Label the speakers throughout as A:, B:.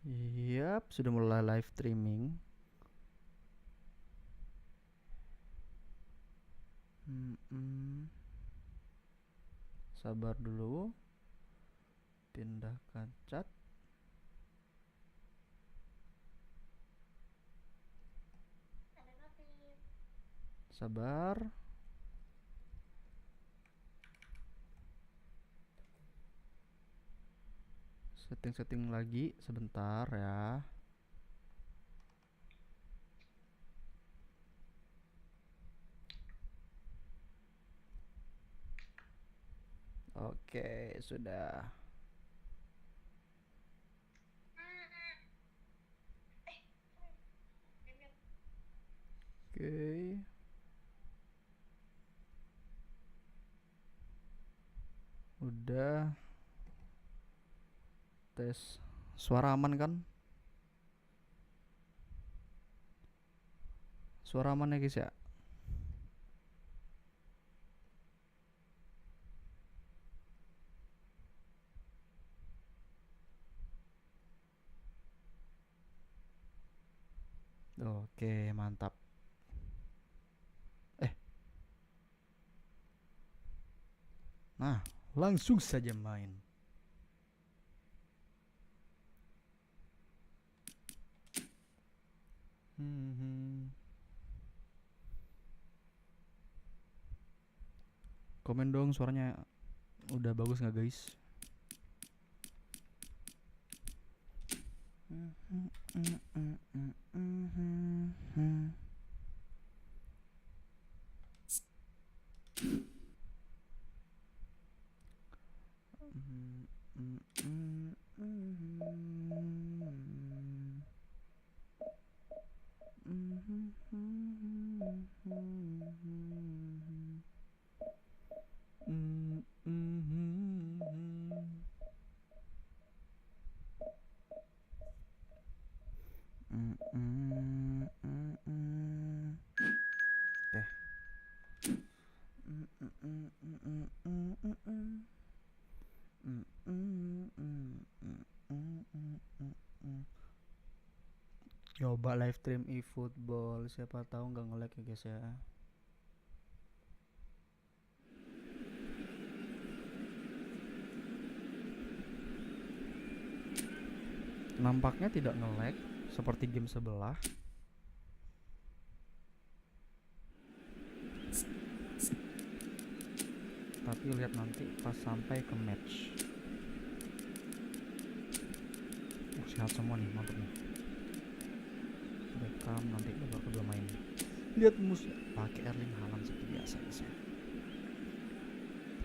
A: Yap, sudah mulai live streaming. Sabar dulu. Pindahkan chat. Sabar. Setting-setting lagi sebentar ya. Oke, sudah. Oke. Udah. Tes. Suara aman kan? Suara aman ya guys ya? Oke, mantap. Nah, langsung saja main. Komen dong suaranya udah bagus nggak guys? Coba live stream eFootball, siapa tahu nggak nge-lag ya guys ya. Nampaknya tidak nge-lag seperti game sebelah. Tapi lihat nanti pas sampai ke match. Sehat semua nih, mantap nih. Beckham nanti babak kedua main. Lihat musuh pakai Erling Haaland seperti biasa guys ya.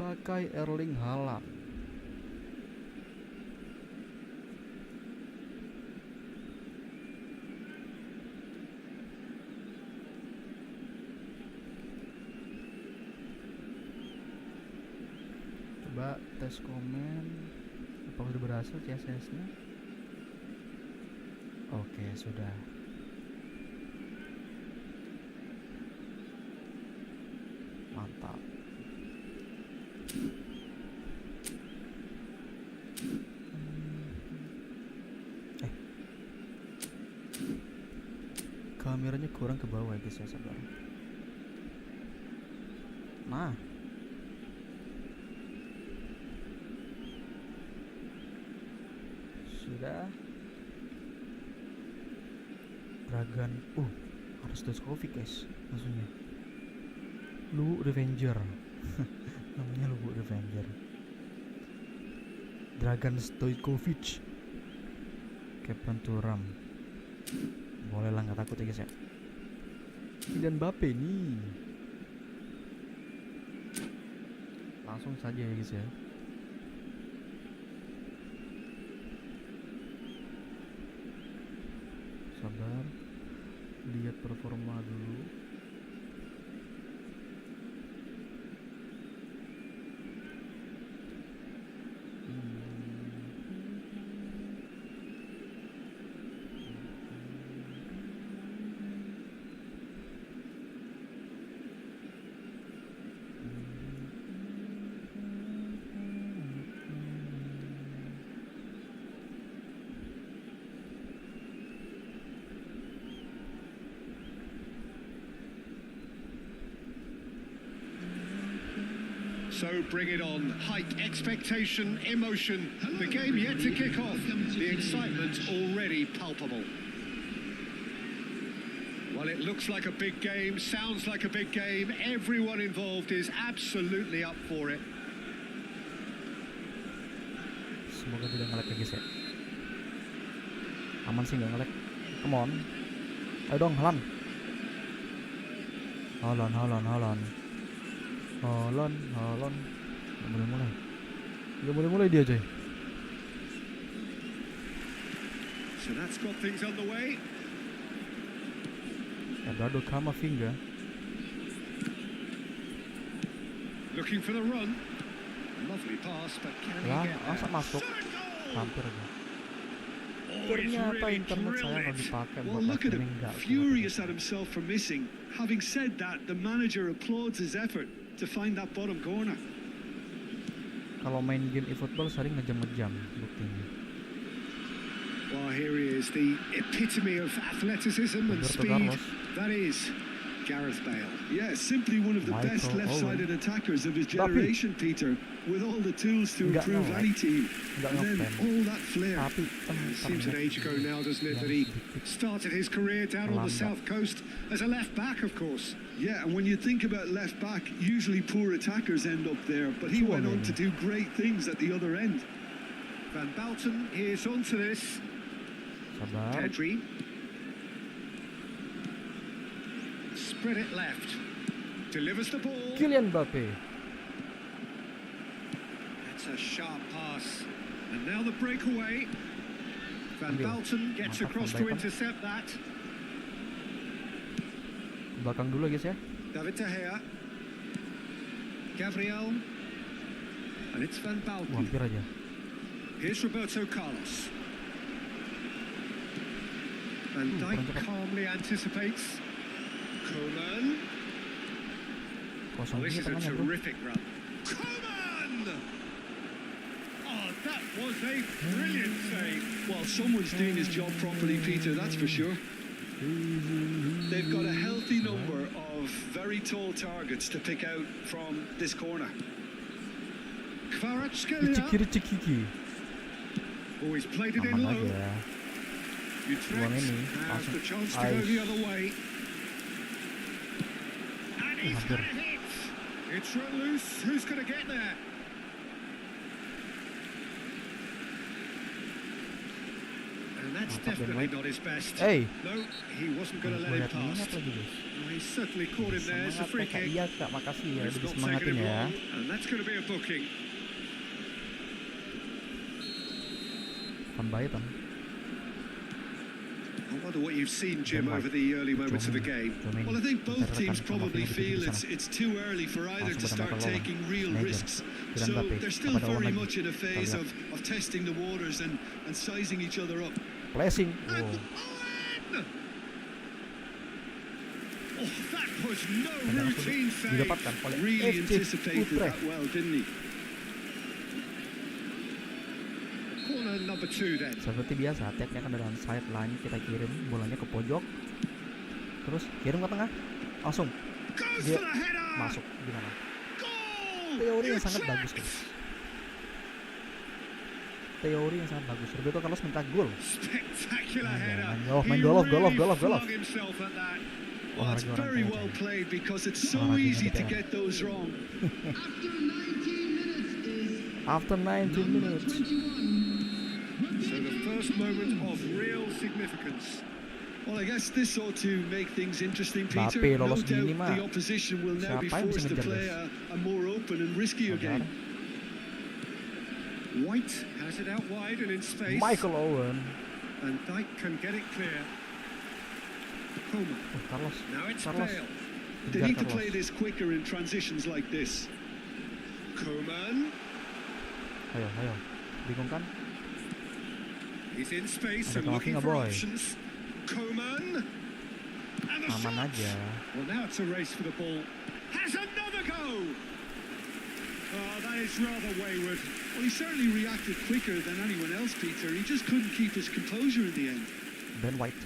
A: Pakai Erling Haaland. Coba tes komen. Apa sudah berhasil CSS-nya? Oke, sudah. Mantap. Kameranya kurang ke bawah ya guys ya, sabar. Nah, sudah. Dragon, ada Stoskovic guys, maksudnya Lu Revenger. Namanya Lu Revenger. Dragon Stojkovic, Captain Turam. Boleh lah, nggak takut ya guys ya. Dan Mbappe nih. Langsung saja ya guys ya. Sabar, lihat performa dulu.
B: So bring it on. Hype, expectation, emotion. The game yet to kick off. The excitement already palpable. Well, it looks like a big game, sounds like a big game. Everyone involved is absolutely up for it.
A: Semoga tidak nge-lag ya guys ya. Aman sih nggak nge-lag. Come on. Ayo dong, Halan. Nggak mulai dia coy.
B: So that's got things on the way.
A: Eduardo Camavinga.
B: Looking for the run. Lovely pass, but can he get there?
A: Masuk. Hampir aja.
B: Oh, he's
A: Ternyata
B: really
A: internet saya
B: drilled
A: kalau
B: it.
A: dipakai
C: Well,
A: buat
C: look at him,
A: enggak.
C: furious at himself for missing. Having said that, the manager applauds his effort to find that bottom corner.
A: Kalau main game eFootball sering ngejam-ngejam buktinya.
B: Well, here he is, the epitome of athleticism and
A: Roberto
B: speed.
A: Carlos.
B: That is Gareth Bale.
C: Yeah, simply one of the
A: Michael
C: best left-sided attackers of his generation, Peter, with all the tools to
A: Enggak
C: improve
A: nge-lag.
C: any team.
A: Enggak
C: And then
A: nge-fan.
C: all that flair.
A: Tapi
B: It seems an age ago now, doesn't it, that he started his career down on the south coast as a left back, of course.
C: Yeah, and when you think about left back, usually poor attackers end up there, but he went on to do great things at the other end.
B: Van Balten is onto this.
A: sabar.
B: Pedri. Spread it left. Delivers the ball.
A: Kylian Mbappe.
B: That's a sharp pass. And now the breakaway. Van Balten gets across to intercept that.
A: Belakang dulu guys ya.
B: David De Gea. Gabriel. And it's Van Balten.
A: Hampir aja.
B: Here's Roberto Carlos. Van Dijk calmly anticipates. Coman.
A: Kosong
B: This
A: ini
B: is a
A: tengahnya bro.
B: terrific run. Coman! Oh, that was a brilliant save.
C: Well, someone's doing his job properly, Peter, that's for sure. They've got a healthy number of very tall targets to pick out from this corner.
B: Kvaratskhelia.
A: Kiki.
B: Oh, he's played it in
A: Aman
B: low.
A: aja.
B: Utrecht
A: ini
B: has
A: langsung
B: the chance to go the other way. And he's
A: hampir.
B: got a hit. It's run loose. Who's going to get there? And that's definitely not his best.
A: Hey.
B: No, he wasn't going to let it pass.
A: Minat lagi guys.
B: Well, he certainly caught him there. It's a
A: Semangat
B: free
A: ya, Kak.
B: kick.
A: Iya kak, makasih ya
B: It's
A: udah
B: not
A: disemangatin
B: taken him
A: ya.
B: long, and that's going to be a booking.
A: Van Baeten.
B: I wonder what you've seen, Jim, over the early moments of the game.
C: Well, I think both teams probably feel it's too early for either to start taking real risks. So they're still very much in a phase of testing the waters and sizing each other up.
A: Blessing.
B: And
A: Wow.
B: Owen! Oh, that was no routine save.
A: Didapatkan oleh
C: Really
A: FC
C: anticipated
A: Utrecht.
C: that well, didn't he?
B: Corner number 2 then.
A: Seperti biasa, tag-nya kan dalam sideline, kita kirim bolanya ke pojok, terus kirim ke tengah, langsung
B: Goes
A: dia
B: for the header.
A: masuk gimana?
B: Goal!
A: Teori yang sangat
B: Utrecht!
A: bagus guys. Teori yang sangat bagus. Roberto Carlos minta gol.
B: Spectacular header.
A: main
B: He
A: golf.
B: really flung himself at that.
C: Well, it's very well played because it's so easy to get those wrong.
A: After 19 minutes.
B: So the first moment of real significance.
C: Well, I guess this ought to make things interesting, Peter.
A: Mbappe
C: No
A: lolos
C: doubt
A: gini mah.
C: the opposition will now be
A: Siapa yang bisa
C: forced to
A: ngejar,
C: play
A: guys?
C: a more open and riskier
A: Sabar.
C: game.
B: White has it out wide and in space.
A: Michael Owen.
B: And Dijk can get it clear. Coman.
A: Carlos.
B: Now it's
A: Carlos.
B: Bale.
C: They
A: Kejar
C: need to
A: Carlos.
C: play this quicker in transitions like this.
B: Coman.
A: Ayo. Bingung kan?
B: He's in space
A: Ada
B: and looking
A: Camavinga,
B: for
A: boy.
B: options. Coman. And the
A: Aman
B: shot.
A: aja.
B: Well, now it's a race for the ball. Has another go. Oh, that is rather wayward.
C: Well, he certainly reacted quicker than anyone else, Peter. He just couldn't keep his composure in the end.
A: Ben White.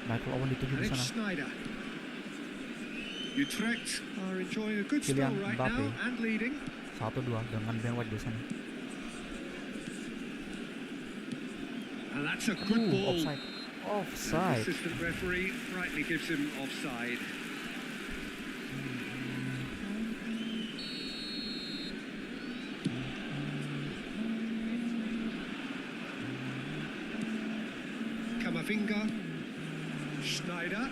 A: Michael Owen dituju
B: And
A: di
B: it's
A: sana.
B: Snyder. Utrecht are enjoying a good spell
A: Kylian
B: right
A: Mbappe.
B: now and leading.
A: 1-2 dengan Ben White biasanya.
B: And that's a good ball.
A: Offside.
B: The
A: Offside.
B: assistant referee rightly gives him offside. Kamavinga, Schneider,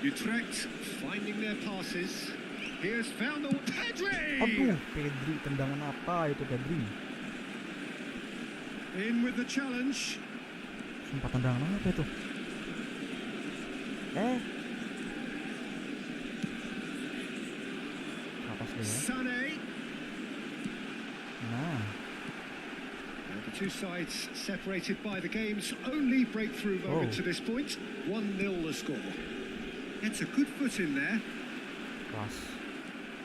B: Utrecht finding their passes. Here's found the Pedri.
A: Aduh, Pedri, tendangan apa itu Pedri?
B: In with the challenge.
A: Sumpah tendangan apa itu? Atas dia.
B: Sané.
A: Nah,
B: And the two sides separated by the game's only breakthrough moment to this point. 1-0 the score. It's a good foot in there
A: kelas.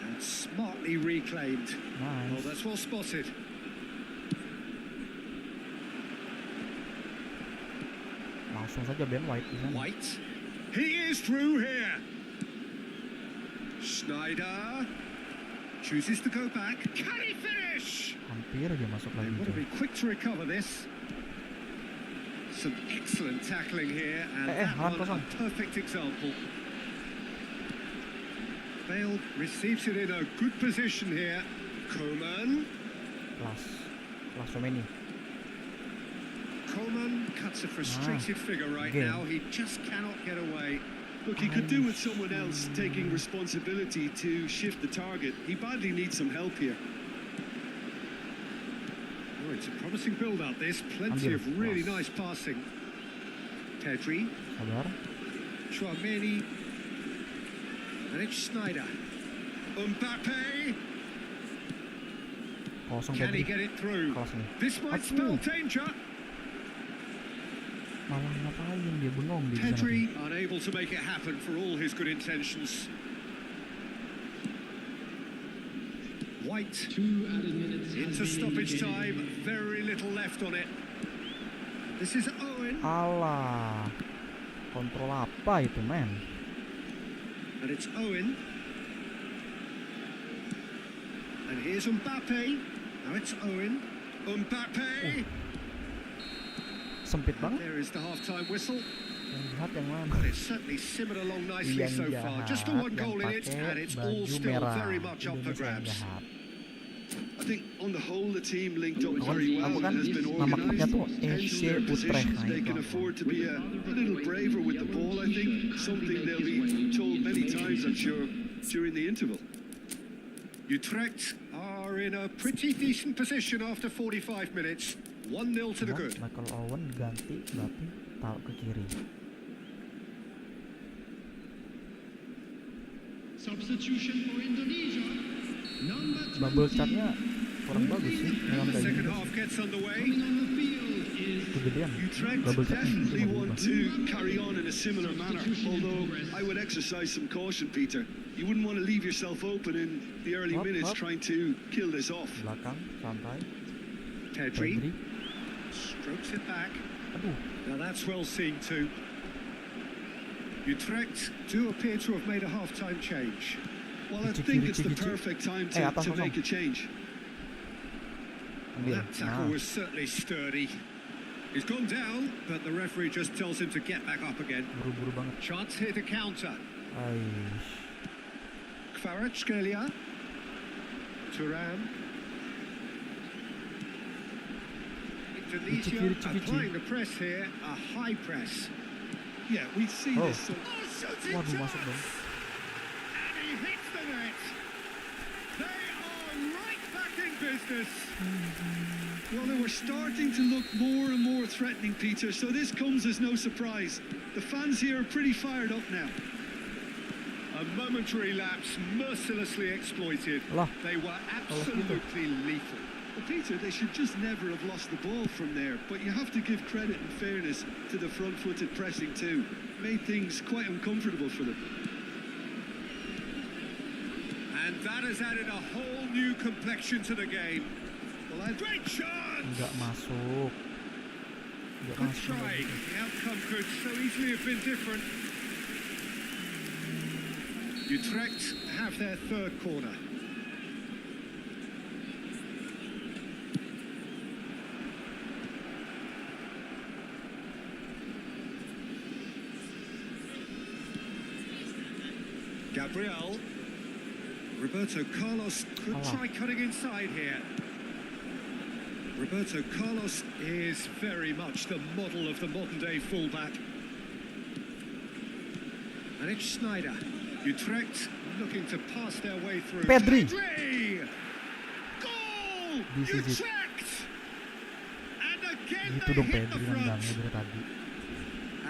B: and smartly reclaimed. Oh,
A: Nice.
B: that's well spotted.
A: Langsung saja Ben White di sana.
B: White. He is through here. Schneider chooses to go back. Can he finish?
A: Hampir aja masuk
B: They
A: lagi
B: want to be
A: tuh.
B: quick to recover this. Some excellent tackling here, and that
A: Halan
B: one a
A: kosong.
B: perfect example. Bale receives it in a good position here. Coman.
A: Kelas Femeni.
B: Coman cuts a frustrated figure right
A: Game.
B: now. He just cannot get away.
C: Look, he could do with someone else taking responsibility to shift the target. He badly needs some help here.
B: Oh, it's a promising build-up, this. Plenty of really nice passing. Pedri,
A: Sabar.
B: Chouameni, and it's Schneider. Mbappe,
A: Kosong
B: can he
A: Pedri.
B: get it through?
A: Kelas nih.
B: This might spell danger.
A: Malah ngapain dia bengong di sana.
B: Pedri unable to make it happen for all his good intentions. White into stoppage time. Very little left on it. This is Owen,
A: Alah. Kontrol apa itu, men?
B: and it's Owen. And here's Mbappe. Now it's Owen. Mbappe.
A: Sempit
B: And
A: banget.
B: there is the half-time whistle.
A: Yang jahat yang mana?
B: But it's certainly simmered along nicely
A: Yang
B: so far. Just the
A: jahat,
B: one
A: yang
B: goal in it,
A: pakai
B: and it's all
A: baju
B: still
A: merah.
B: very much up for
A: Indonesia yang
B: grabs.
A: jahat.
C: I think on the whole the team linked up
A: Aku
C: very well
A: kan
C: and has been
A: nama klubnya
C: organised.
A: tuh
C: Hence
A: SC
C: their
A: Utrecht.
C: positions,
A: Nah,
C: they
A: itu
C: can
A: aku.
C: afford to be a little braver with the ball, I think. Something they'll be told many times, I'm sure, during the interval.
B: Utrecht are in a pretty decent position after 45 minutes. 1-0 to the good.
A: Michael Owen ganti Mbappe taruh ke kiri.
D: Substitution for Indonesia. Number
A: Bubble chartnya kurang bagus sih. Memang
B: And the
A: kayak
B: second
A: gitu.
B: half gets underway.
D: on the field is
A: Kegedean.
C: Utrecht
A: Bubble chartnya
C: definitely
A: cuma
C: want
A: berubah.
C: to carry on in a similar manner, although I would exercise some caution, Peter. You wouldn't want to leave yourself open in the early
A: Up,
C: minutes
A: up.
C: trying to kill this off.
A: Belakang santai.
B: Pedri
A: Pedri.
B: strokes it back.
A: Aduh.
B: Now that's well seen too. Utrecht do appear to have made a half-time change.
C: Well, I
A: Kiri,
C: think
A: kiri,
C: it's the
A: kiri.
C: perfect time
A: atas
C: to
A: kosong.
C: make a change.
A: Ambil.
B: That tackle
A: Nah.
B: was certainly sturdy. He's gone down, but the referee just tells him to get back up again.
A: Buru-buru banget.
B: Chance here to counter.
A: Aish.
B: Kvaratskhelia. Turan. Indonesia
A: Kiri, kiri.
B: applying the press here, a high press.
C: Yeah, we see
A: Oh.
C: this.
B: Shooting
A: Waduh, masuk
B: chance!
A: dong.
B: And he hits the net. They are right back in business.
C: Well, they were starting to look more and more threatening, Peter, so this comes as no surprise. The fans here are pretty fired up now.
B: A momentary lapse mercilessly exploited.
A: Lah.
B: They were absolutely lethal.
C: Well, Peter, they should just never have lost the ball from there, but you have to give credit and fairness to the front-footed pressing too. Made things quite uncomfortable for them.
B: And that has added a whole new complexion to the game. Well, a great chance!
A: Enggak masuk. Enggak
B: Good
A: masuk.
B: try. The outcome could so easily have been different. Utrecht have their third corner. Gabriel. Roberto Carlos could try cutting inside here. Roberto Carlos is very much the model of the modern-day fullback. And it's Schneider. Utrecht looking to pass their way through.
A: Pedri.
B: Goal!
A: This is it.
B: Utrecht! And again
A: Gitu
B: they
A: dong
B: hit the
A: Pedri
B: front.
A: nendangnya dari tadi.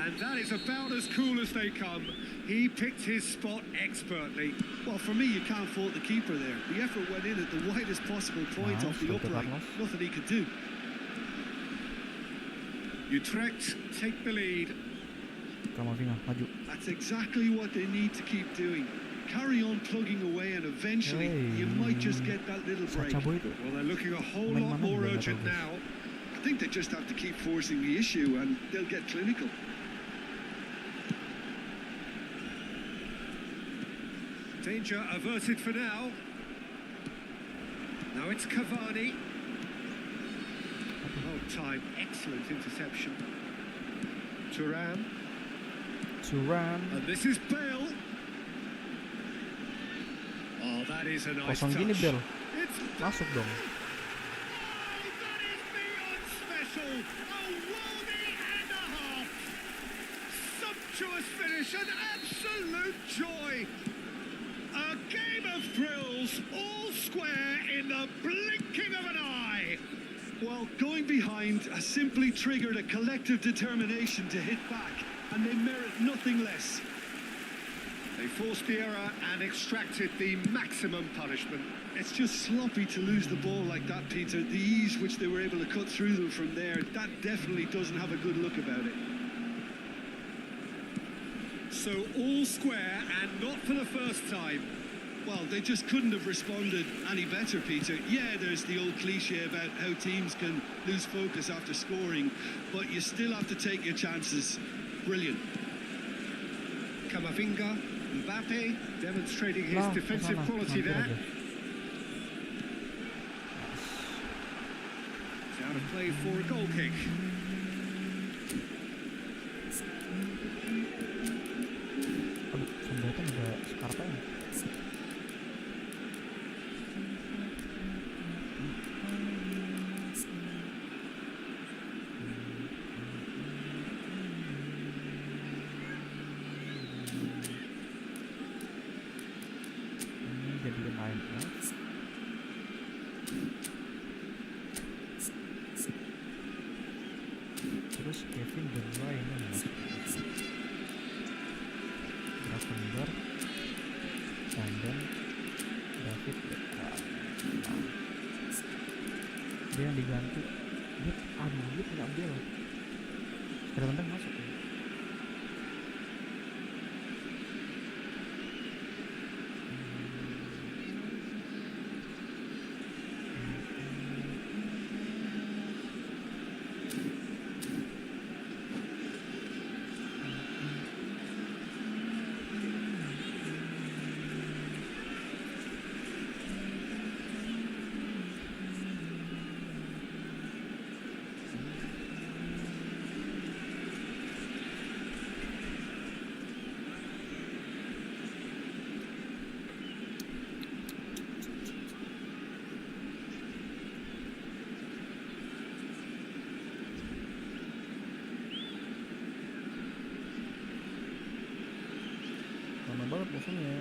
B: And that is about as cool as they come. He picked his spot expertly.
C: Well, for me, you can't fault the keeper there. The effort went in at the widest possible point off the upright. Nothing he could do.
B: Utrecht take the lead.
A: Kamavinga maju.
C: That's exactly what they need to keep doing. Carry on plugging away, and eventually you might just get that little break.
A: Sacha Boy itu.
B: Well, they're looking a whole
A: Main
B: lot
A: mana
B: more
A: dia, nggak
B: urgent
A: tahu, guys.
B: now.
C: I think they just have to keep forcing the issue, and they'll get clinical.
B: Danger averted for now. Now it's Cavani. Oh, time. Excellent interception. Thuram. And this is Bale. Oh, that is a nice
A: Kosong gini
B: touch.
A: Bel.
B: It's
A: Masuk dong.
B: Oh, that is beyond special. A worldie and a half. Sumptuous finish, an absolute joy. A game of thrills, all square in the blinking of an eye.
C: Well, going behind has simply triggered a collective determination to hit back, and they merit nothing less.
B: They forced the error and extracted the maximum punishment.
C: It's just sloppy to lose the ball like that, Peter. The ease which they were able to cut through them from there, that definitely doesn't have a good look about it.
B: So all square and not for the first time.
C: Well, they just couldn't have responded any better, Peter. Yeah, there's the old cliche about how teams can lose focus after scoring, but you still have to take your chances. Brilliant.
B: Camavinga, Mbappe demonstrating his defensive quality there. It's out of play for a goal kick.
A: Aduh, Sambatan ada Skarpa ya. Jadi main ya. Terus Kevin De Bruyne Gravenberch, Sandon, David Beckham. Dia yang diganti. Dia punya ambil. Kadang-kadang masuk ya. Lama banget bosannya.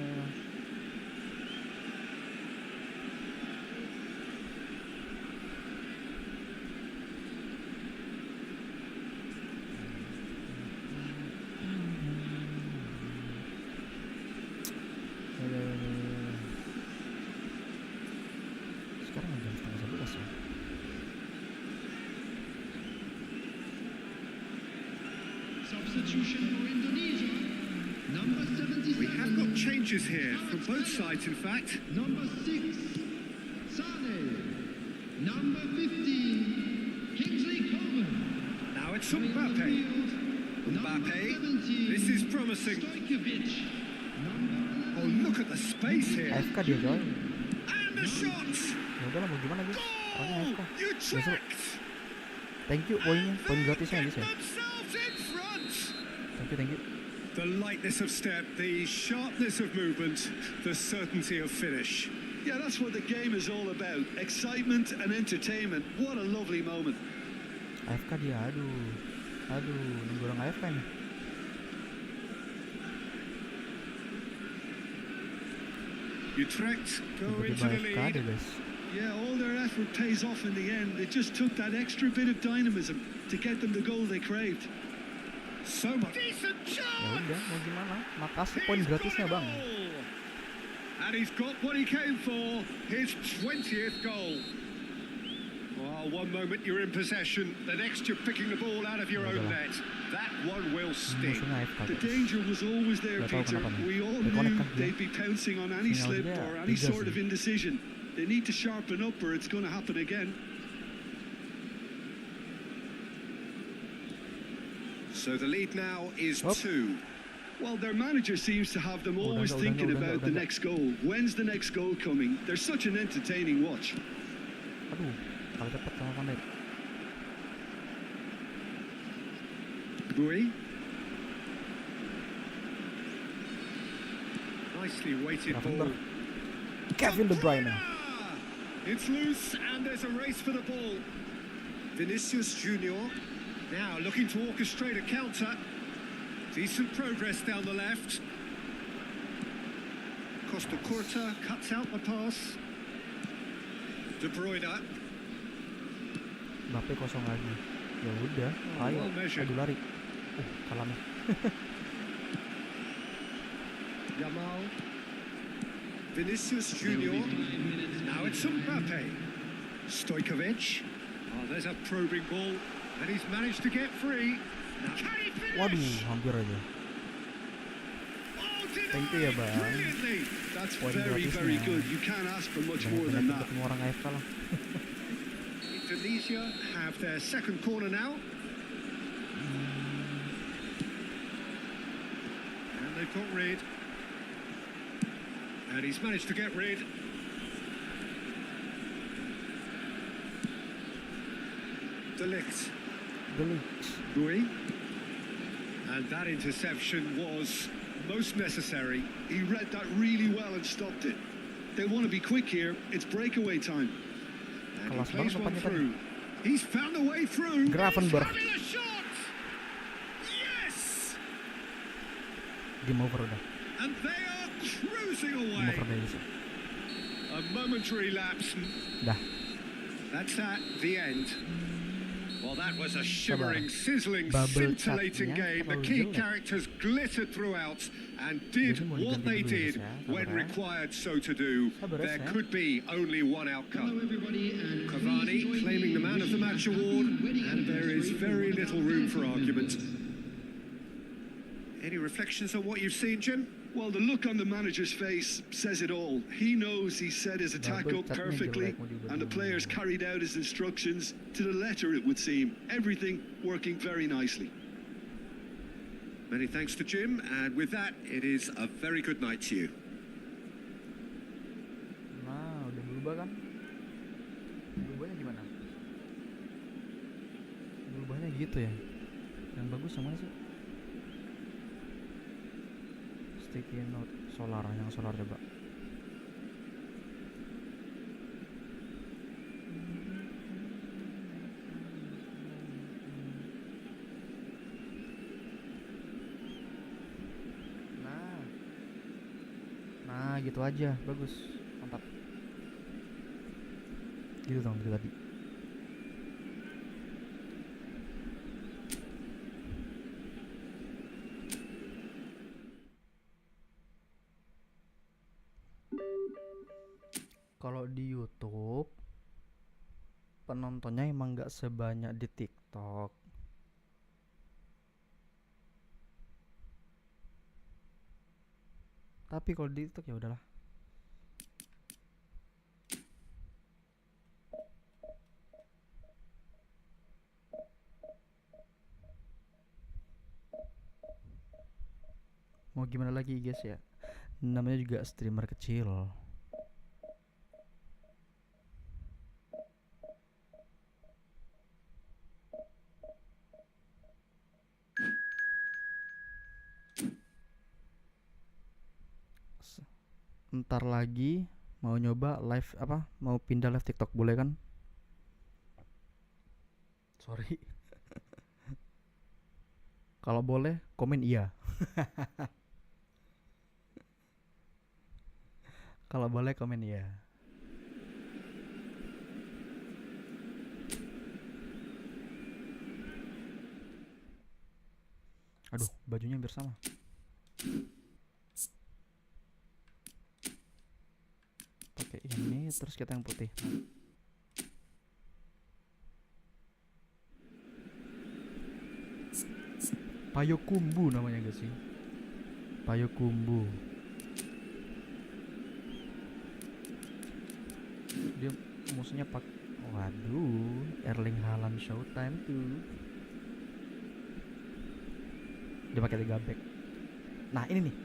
A: Sekarang jam 10:30 ya.
D: Substitution for Indonesia. Number 77.
B: We have got changes here from both sides, in fact.
D: Number 6, Sane. Number 15, Kingsley Coman.
B: Now it's
D: Coming on the
B: Mbappe.
D: field, number
B: Mbappe,
D: 17,
B: this is promising.
D: Stojkovic. Number
B: Oh, look at the space here.
A: AFK dia coy.
B: And the shot.
A: Ya udahlah mau gimana guys. Orangnya
B: Goal.
A: AFK.
B: Utrecht.
A: Thank you poinnya, poin gratisnya guys ya.
B: Themselves in front.
A: Thank you.
C: The lightness of step, the sharpness of movement, the certainty of finish. Yeah, that's what the game is all about. Excitement and entertainment. What a lovely moment.
A: AFK dia, aduh, nunggu orang AFK nih.
C: Utrecht go into
A: Tiba-tiba
C: the
A: AFK
C: lead.
A: deh guys.
C: Yeah, all their effort pays off in the end. It just took that extra bit of dynamism to get them the goal they craved. So much.
B: Decent
A: Ya
B: chance.
A: udah, mau gimana? Makasih poin gratisnya bang.
B: And he's got what he came for, his 20th goal. Well, one moment you're in possession, the next you're picking the ball out of your own net. That one will sting.
A: Musuhnya AFK
C: The
A: guys.
C: danger was always there,
A: Gak tahu
C: Peter.
A: kenapa nih.
C: We all
A: Udah
C: knew
A: connect kan dia?
C: they'd be pouncing on any
A: Sinyal
C: slip
A: dia
C: or any
A: 3
C: sort
A: sih.
C: of indecision. They need to sharpen up or it's going to happen again.
B: So the lead now is
A: Up.
B: 2.
C: Well, their manager seems to have them always
A: udah,
C: thinking
A: udah,
C: about the next goal. When's the next goal coming? They're such an entertaining watch.
A: Aduh, kalah cepet sama Van Dijk.
C: Bui.
B: Nicely weighted
A: Gravenberch.
B: ball.
A: Kevin De Bruyne.
B: It's loose and there's a race for the ball. Vinicius Junior now looking to orchestrate a counter. Decent progress down the left. Costa Curta cuts out the pass. De Bruyne.
A: Mbappe kosong lagi. Ya udah, ayo,
B: well measured.
A: adu lari. Kalah nih.
B: Yamal. Vinicius Junior. Now it's Mbappe. Stojkovic. Oh, there's a probing ball, and he's managed to get free. Now, can he finish?
A: Waduh, hampir aja.
B: Oh,
A: Thank you ya,
B: denied
A: Bang.
B: brilliantly.
C: That's
A: Poin
C: very,
A: gratisnya.
C: very good. You can't ask for much more than
A: Banyak
C: that.
A: ketemu orang AFK lah.
B: Indonesia have their second corner now. And they've got rid. And he's managed to get rid. De Ligt. Bui. And that interception was most necessary.
C: He read that really well and stopped it. They want to be quick here. It's breakaway time.
B: And he
A: Kelas
B: plays
A: banget
B: one
A: depannya tadi.
B: through. He's found a way through.
A: Gravenberch.
B: He's having a shot. Yes.
A: Game over udah.
B: And they are cruising
A: Game
B: away.
A: over deh bisa.
B: A momentary lapse.
A: Dah.
B: That's at the end. Well, that was a shimmering, sizzling,
A: Bubble
B: scintillating
A: chatnya
B: game. The
A: terlalu
B: key
A: jelek.
B: characters glittered throughout and did
A: Jadi mau
B: what
A: diganti
B: they
A: dulu ya,
B: did
A: guys, ya.
B: when
A: Sabar ya.
B: required so to do.
A: Sabar ya,
B: There
A: Sam.
B: could be only one
D: Hello
B: outcome.
D: everybody, and
B: Cavani claiming the Man of the Match award, and there is very little room for argument. Any reflections on what you've seen, Jim?
C: Well, the look on the manager's face says it all. He knows he set his attack
A: Double
C: up
A: chatnya
C: perfectly,
A: jelek, mau diubah
C: and the
A: dulu.
C: players carried out his instructions to the letter, it would seem. Everything working very nicely.
B: Many thanks to Jim, and with that, it is a very good night to you.
A: Nah, udah berubah kan? Berubahnya gimana? Berubahnya gitu ya. Yang bagus yang mana sih? Sticky note solar, yang solar coba. Nah gitu aja, bagus, mantap. Gitu dong, gitu tadi. Kalau di YouTube penontonnya emang nggak sebanyak di TikTok. Tapi kalau di TikTok ya udahlah. Mau gimana lagi guys ya? Namanya juga streamer kecil. Ntar lagi mau nyoba live apa? Mau pindah live TikTok boleh kan? Sorry. Kalau boleh komen iya. Kalau boleh komen iya. Aduh, bajunya hampir sama. Pakai ini terus kita yang putih. Payokumbu namanya guys sih. Payokumbu. Dia musuhnya pak. Waduh, Erling Haaland Showtime tuh. Dia pakai 3 back. Nah ini nih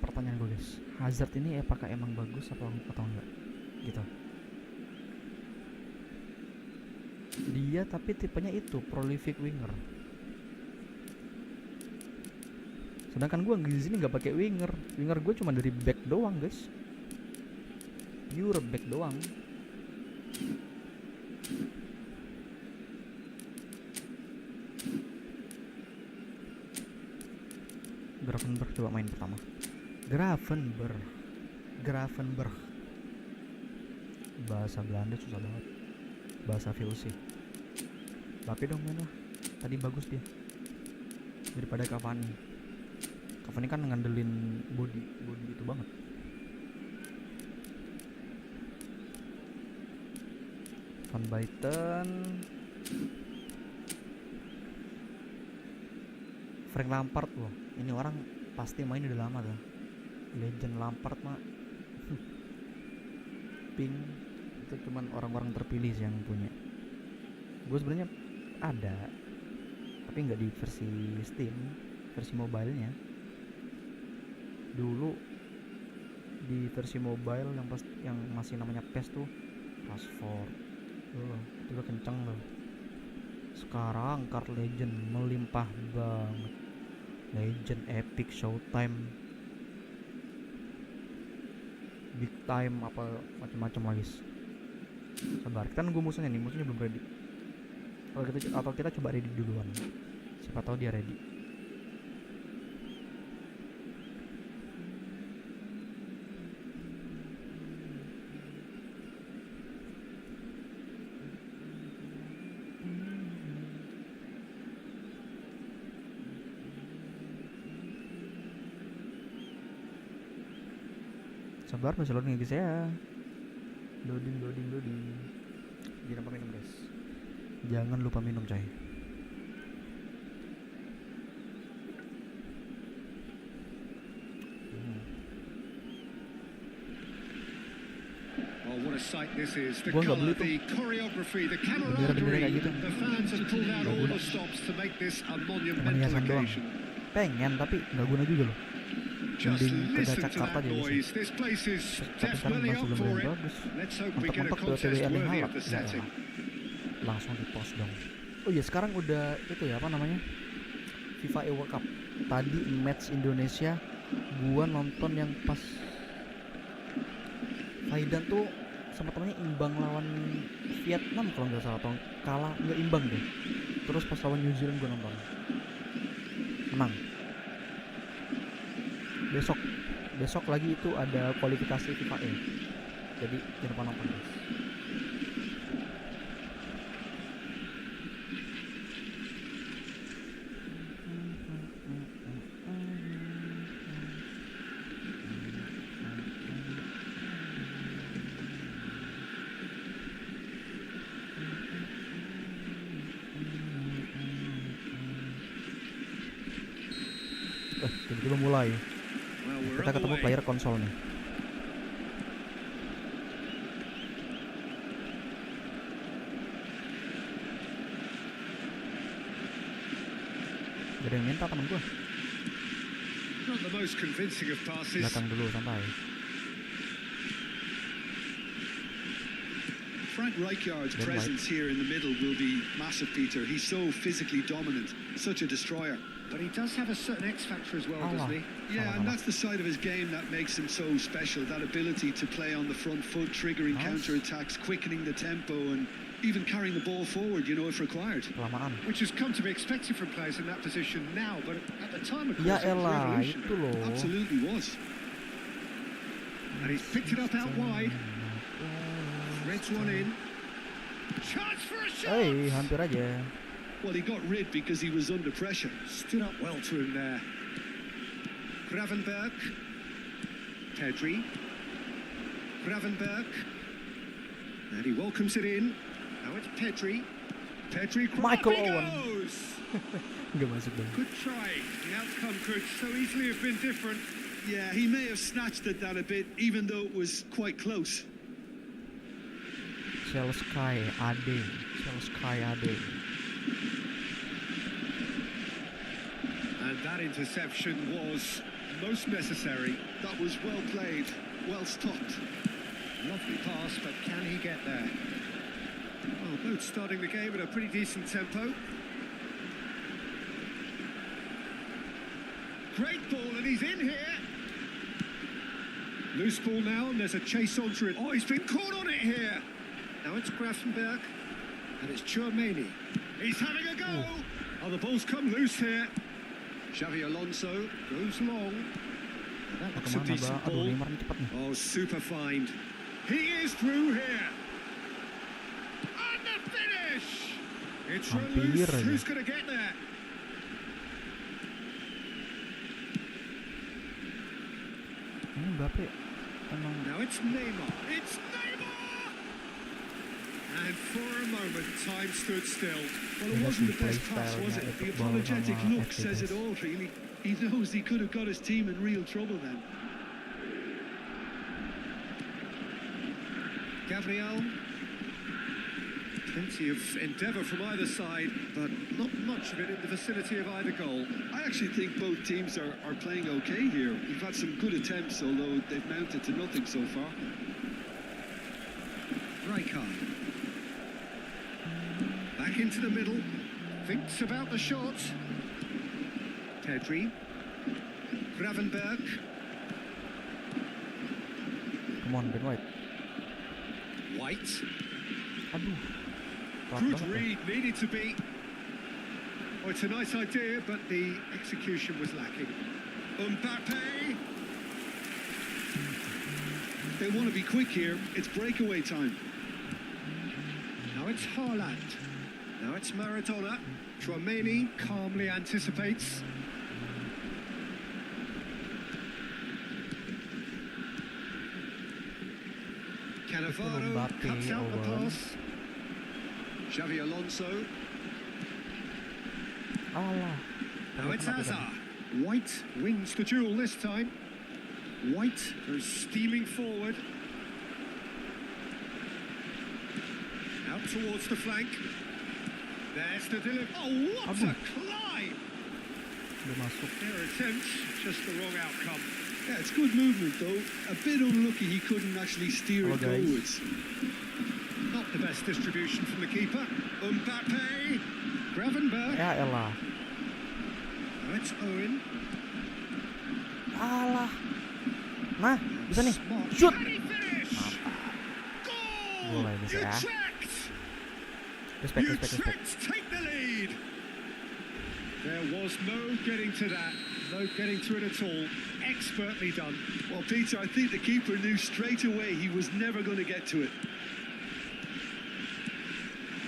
A: pertanyaan gue guys, Hazard ini apakah emang bagus atau enggak gitu. Dia tapi tipenya itu prolific winger, sedangkan gue di sini nggak pakai winger gue cuma dari back doang guys, pure back doang. Gravenberch coba main pertama. Gravenberch. Bahasa Belanda susah banget. Bahasa VOC. Tapi dong main lah. Tadi bagus dia. Daripada Cavani. Cavani kan ngandelin body itu banget. Van Basten. Frank Lampard loh. Ini orang pasti main udah lama tuh. Legend Lampard mah. Pink itu cuman orang-orang terpilih sih yang punya. Gue sebenarnya ada, tapi nggak di versi Steam, versi mobilenya. Dulu di versi mobile yang masih namanya PES tuh, Rashford. Itu udah kenceng loh. Sekarang card legend melimpah banget. Legend, epic, showtime, big time, apa macam-macam lagi. Sabar, kita nunggu musuhnya belum ready. Atau kita coba ready duluan. Siapa tahu dia ready. Sabar, masih loading guys ya. Loading. Jangan lupa minum guys. Jangan lupa minum coy.
B: Oh, what a sight this is. The
A: Gua nggak beli
B: colour, the choreography, the
A: Bendera-bendera
B: camaraderie.
A: kayak gitu.
B: The fans have pulled out all the stops to make this a monumental
A: hiasan doang.
B: occasion.
A: Pengen tapi nggak guna juga loh.
B: Just
A: Mending ke
B: listen to
A: Jakarta
B: that
A: aja sih.
B: noise. This place is
A: Tapi sekarang
B: definitely
A: masih
B: up
A: belum
B: for
A: yang
B: it.
A: bagus.
B: Let's hope we get a
A: Mentok-mentok
B: contest
A: PSW
B: worthy
A: Erling
B: of the
A: Haaland.
B: setting.
A: Langsung di post dong. Oh iya, sekarang udah itu ya, apa namanya, FIFA World Cup. Tadi match Indonesia gua nonton yang pas Faidan tuh sama temennya imbang lawan Vietnam kalau nggak salah, atau kalah, nggak imbang deh. Terus pas lawan New Zealand gua nonton, menang. Besok lagi itu ada kualifikasi FIFA E, jadi jangan lupa nonton guys. Tiba-tiba mulai.
B: Well, we're
A: Kita ketemu
B: underway.
A: player konsol nih. Gak ada yang minta temen gue.
B: Not the most convincing of passes.
A: Belakang dulu santai.
C: Frank Rijkaard's
A: Then
C: presence here in the middle will be massive, Peter. He's so physically dominant, such a destroyer.
B: But he does have a certain X factor as well, doesn't he?
C: Yeah, and that's the side of his game that makes him so special, that ability to play on the front foot, triggering counter-attacks, quickening the tempo, and even carrying the ball forward, you know, if required.
A: Kelamaan.
B: Which has come to be expected from players in that position now, but at the time, of course,
A: Ya
B: it was
A: elah,
B: revolutionary.
A: itu loh.
C: Absolutely was.
B: And he's picked it up out wide. Threads one in. Chance for a shot!
A: Hey, hampir aja.
C: Well, he got rid because he was under pressure.
B: Stood up well to him there. Gravenberg. Pedri. Gravenberg. And he welcomes it in. Now it's Pedri. Pedri.
A: Michael
B: He
A: Owen.
B: goes!
A: Nggak masuk dong.
B: Good try. The outcome could so easily have been different.
C: Yeah, he may have snatched at that a bit, even though it was quite close.
A: Shell Sky AD. Shell Sky AD.
B: And that interception was most necessary.
C: That was well played, well stopped.
B: Lovely pass, but can he get there? Well, both starting the game at a pretty decent tempo. Great ball, and he's in here. Loose ball now, and there's a chase onto it. Oh, he's been caught on it here. Now it's Gravenberg, and it's Chouameni. He's having a go. Oh, the ball's come loose here. Xavi Alonso goes long. And that looks a
A: Kemana,
B: decent
A: Bang? Aduh,
B: ball.
A: Neymar nih cepat nih.
B: Oh, super find. He is through here. And the finish. It's run
A: Hampir
B: loose.
A: aja.
B: Who's going to get there?
A: Ini Mbappe emang
B: Now it's Neymar. It's Neymar. And for a moment, time stood still.
C: Well, it
A: Iya
C: wasn't
A: sih,
C: the best
A: play
C: pass, was
A: style-nya
C: it? The
A: Efootball
C: apologetic
A: sama
C: look says it
A: FPS.
C: all, really. He knows he could have got his team in real trouble then.
B: Gabriel. Plenty of endeavour from either side, but not much of it in the vicinity of either goal.
C: I actually think both teams are playing okay here. We've had some good attempts, although they've mounted to nothing so far.
B: Rijkaard. Back into the middle. Thinks about the shot. Pedri. Gravenberg.
A: Come on, Ben White.
B: White.
A: Aduh. Telat
B: Good
A: banget ya.
B: read, needed to be. Oh, it's a nice idea, but the execution was lacking. Mbappe.
C: They want to be quick here. It's breakaway time.
B: Now it's Haaland. Now it's Maradona. Chouameni calmly anticipates. Cannavaro
A: Mbappe,
B: cuts out the
A: Owen.
B: pass. Xavi Alonso.
A: Alah.
B: Now it's
A: Kenapa kan?
B: Hazard. White wins the duel this time. White goes steaming forward. Out towards the flank. There's the delivery. Oh, what
A: Aduh.
B: a climb!
A: Udah masuk.
B: Their attempts, just the wrong outcome.
C: Yeah, it's good movement, though. A bit unlucky he couldn't actually steer it
A: Hello, guys.
C: goalwards.
B: Not the best distribution from the keeper. Mbappe. Gravenberg.
A: Ya elah.
B: Now it's Owen.
A: Alah. Nah, bisa nih.
B: Smart.
A: Shoot.
B: Can he finish? Goal!
A: Mulai bisa ya.
B: Utrecht!
A: Respect, respect, respect.
B: Utrecht take the lead. There was no getting to that, no getting to it at all. Expertly done.
C: Well, Peter, I think the keeper knew straight away he was never going to get to it.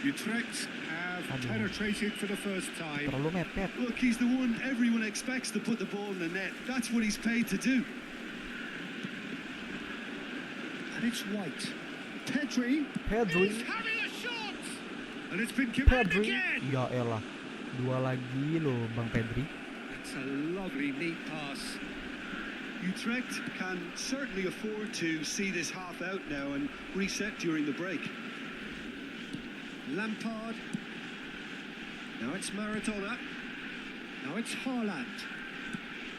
B: Utrecht have
A: Aduh.
B: penetrated for the first time.
A: Terlalu mepet.
C: Look, he's the one everyone expects to put the ball in the net. That's what he's paid to do.
B: And it's White. Pedri.
A: Pedri.
B: He's having a shot. And it's been given
A: Pedri.
B: again.
A: Ya elah. Dua lagi loh, Bang Pedri.
B: It's a lovely, neat pass.
C: Utrecht can certainly afford to see this half out now and reset during the break.
B: Lampard. Now it's Maradona. Now it's Haaland.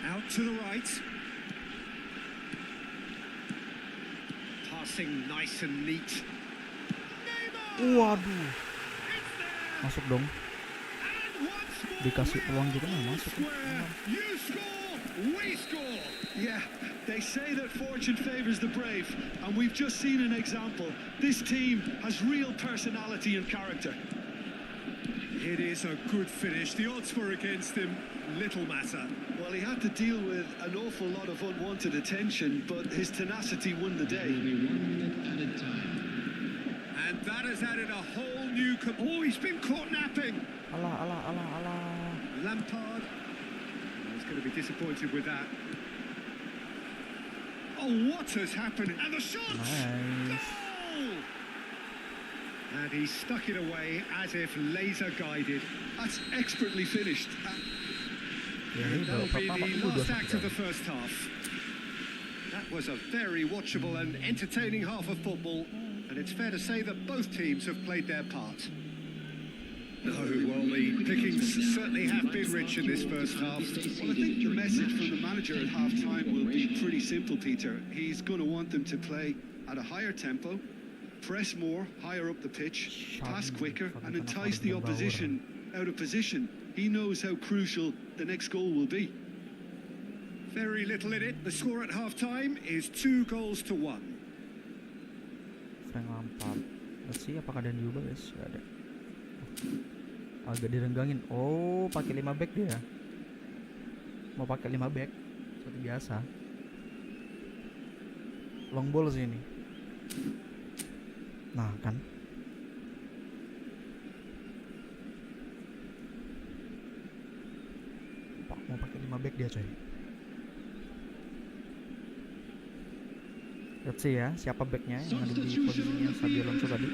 B: Out to the right. Passing nice and neat. Neymar!
A: Waduh,
B: It's there!
A: masuk dong.
B: And once more
A: Dikasih
B: we're
A: peluang juga mah
B: all
A: masuk.
B: square. You score, we score.
C: Yeah, they say that fortune favours the brave, and we've just seen an example. This team has real personality and character.
B: It is a good finish. The odds were against him. Little matter.
C: Well, he had to deal with an awful lot of unwanted attention, but his tenacity won the day.
D: Will be 1 minute added time.
B: And that has added a whole new... Oh, he's been caught napping.
A: Alah.
B: Lampard. Oh, he's going to be disappointed with that. Oh, what has happened? And the shot!
A: Nice.
B: Goal! And he stuck it away as if laser guided.
C: That's expertly finished.
A: Ya, ini
B: That'll be
A: babak
B: the
A: kedua
B: last act of
A: sudah.
B: the first half. That was a very watchable and entertaining half of football, and it's fair to say that both teams have played their part. No, well, the pickings certainly have been rich in this first half.
C: Well, I think the message from the manager at half-time will be pretty simple, Peter. He's going to want them to play at a higher tempo, press more, higher up the pitch, pass quicker, and entice the opposition out of position. He knows how crucial the next goal will be.
B: Very little in it. The score at half-time is 2-1.
A: Frank Lampard. Let's see apakah ada yang diubah guys. Gak ada. Agak direnggangin. Oh, pakai 5 back dia. Mau pakai 5 back seperti biasa. Long ball sih ini. Nah, kan. Mau pakai 5 back dia, coy. Let's see ya, siapa backnya yang ada di posisinya Xabi Alonso tadi.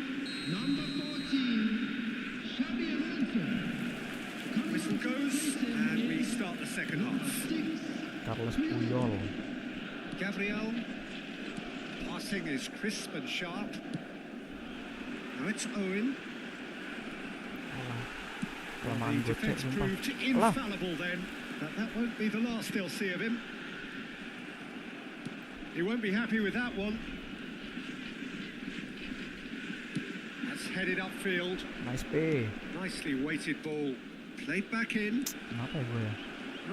D: Number 14, Xabi Alonso.
B: Whistle goes, and we start the second half.
A: Carlos Puyol.
B: Gabriel. Passing is crisp and sharp. Now it's Owen.
A: Kelamaan
B: The
A: gocek
B: defence
A: sumpah.
B: proved
A: Alah.
B: infallible then, but that won't be the last they'll see of him. He won't be happy with that one. That's headed upfield.
A: Nice play.
B: Nicely weighted ball. Played back in.
A: Kenapa ya gue ya?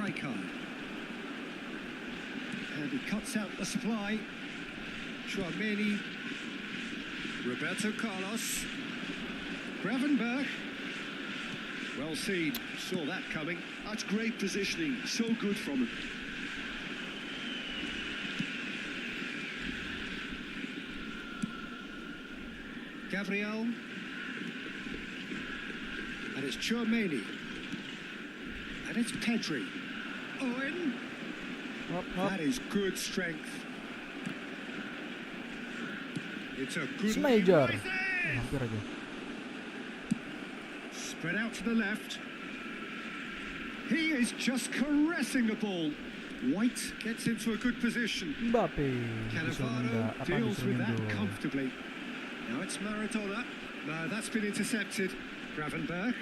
B: Rijkaard. And he cuts out the supply. Chouameni. Roberto Carlos. Gravenberch. Well seen. Saw that coming.
C: That's great positioning. So good from him.
B: Gabriel. And it's Chouameni. And it's Pedri. Owen.
A: Hop.
B: That is good strength. It's a good
A: Smager.
B: right there.
A: Hampir aja.
B: Spread out to the left. He is just caressing the ball. White gets into a good position.
A: Mbappe.
B: Cannavaro deals with that
A: dulu.
B: comfortably. Now it's Maradona. No, that's been intercepted. Gravenberch.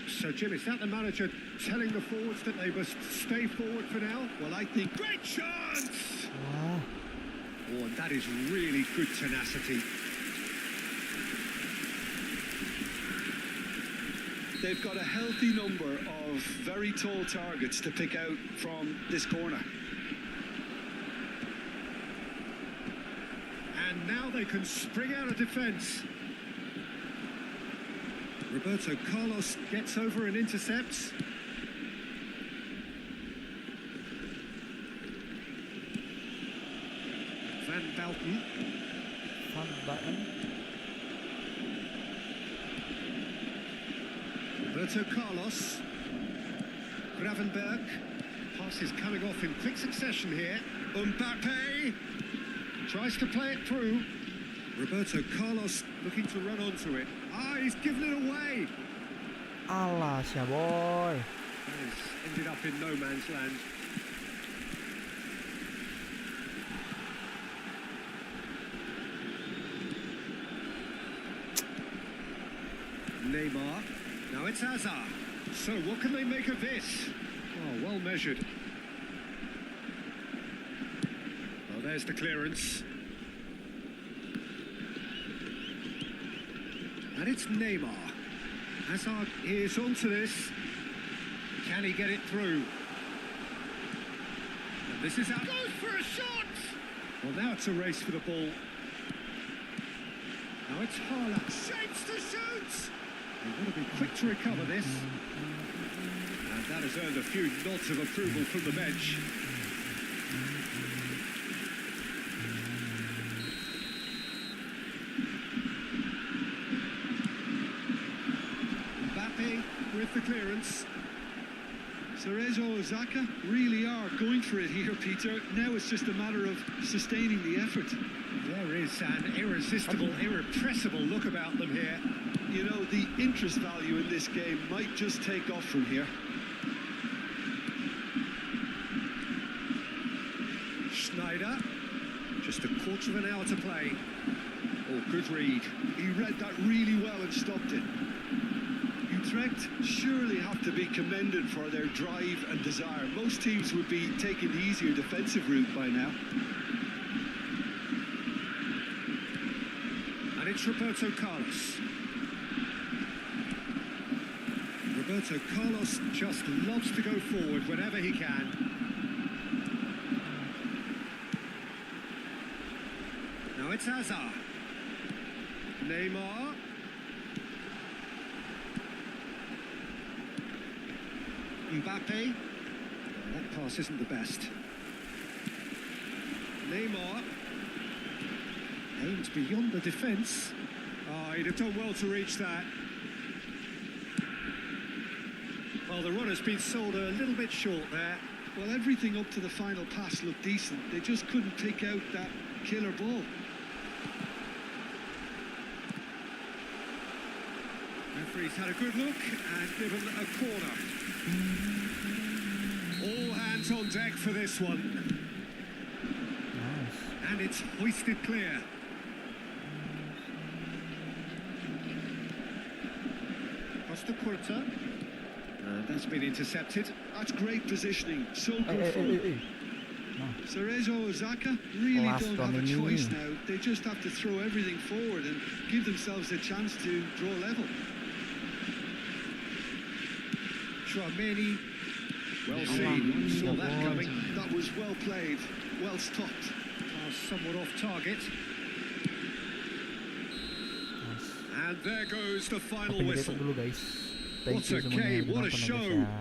B: So, Jim, is that the manager telling the forwards that they must stay forward for now?
C: Well, I think
B: Great chance!
A: Wah,
B: Oh, and that is really good tenacity.
C: they've got a healthy number of very tall targets to pick out from this corner.
B: And now they can spring out of defence. Roberto Carlos gets over and intercepts. Van Balken.
A: Van Baten.
B: Roberto Carlos. Gravenberch. Pass is coming off in quick succession here. Mbappe tries to play it through. Roberto Carlos looking to run onto it. Ah, he's given it away.
A: Alah, sia boy.
B: That has ended up in no man's land. Neymar. Now it's Hazard. So what can they make of this? Oh, well measured. There's the clearance. And it's Neymar. Hazard is onto this. Can he get it through? And this is out. Goes for a shot! Well, now it's a race for the ball. Now it's Haaland. Shapes to shoot! They want to be quick to recover this. And that has earned a few nods of approval from the bench. Mbappe with the clearance.
C: Cerezo Osaka really are going for it here, Peter. Now it's just a matter of sustaining the effort.
B: There is an irresistible, irrepressible look about them here.
C: You know, the interest value in this game might just take off from here.
B: Schneider, just a quarter of an hour to play. Oh, good read.
C: He read that really well and stopped it. Utrecht surely have to be commended for their drive and desire. Most teams would be taking the easier defensive route by now.
B: And it's Roberto Carlos. Roberto Carlos just loves to go forward whenever he can. Now it's Hazard. Neymar. Mbappe. Oh, that pass isn't the best. Neymar. Aims beyond the defence. Oh, he'd have done well to reach that. Well, the runner's been sold a little bit short there.
C: Well, everything up to the final pass looked decent. They just couldn't pick out that killer ball.
B: Referee's had a good look and given a corner. All hands on deck for this one.
A: Nice.
B: And it's hoisted clear. Costa Curta. That's been intercepted.
C: That's great positioning. So good
A: Hey,
C: for
A: hey,
C: them.
A: hey. No.
C: Cerezo Osaka really
A: Last
C: don't
A: one
C: have a
A: in
C: choice
A: you.
C: now. They just have to throw everything forward and give themselves a chance to draw level.
B: Chouameni. Well
A: Oh,
B: seen. Saw
A: wow.
B: that coming.
C: That was well played, well stopped.
B: Pass somewhat off target.
A: Nice.
B: And there goes the final
A: Oke, jadi itu
B: whistle.
A: dulu guys. Thank
B: What
A: you
B: a
A: semuanya yang
B: game,
A: udah
B: what a
A: nonton ya guys
B: show.
A: ya.